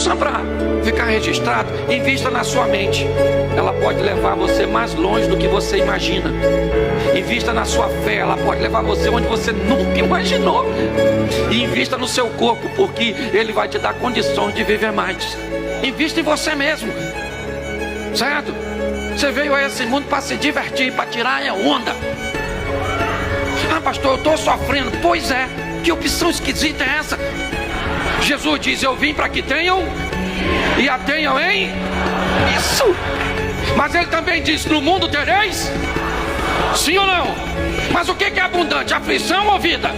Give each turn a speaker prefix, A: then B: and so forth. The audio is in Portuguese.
A: só para ficar registrado, invista na sua mente. Ela pode levar você mais longe do que você imagina. Invista na sua fé, ela pode levar você onde você nunca imaginou. E invista no seu corpo, porque ele vai te dar condições de viver mais. Invista em você mesmo, certo? Você veio a esse mundo para se divertir, para tirar a onda. Ah, pastor, eu estou sofrendo. Pois é, que opção esquisita é essa? Jesus diz: eu vim para que tenham e a tenham em isso. Mas ele também diz: no mundo tereis. Sim ou não? Mas o que é abundante? Aflição ou vida?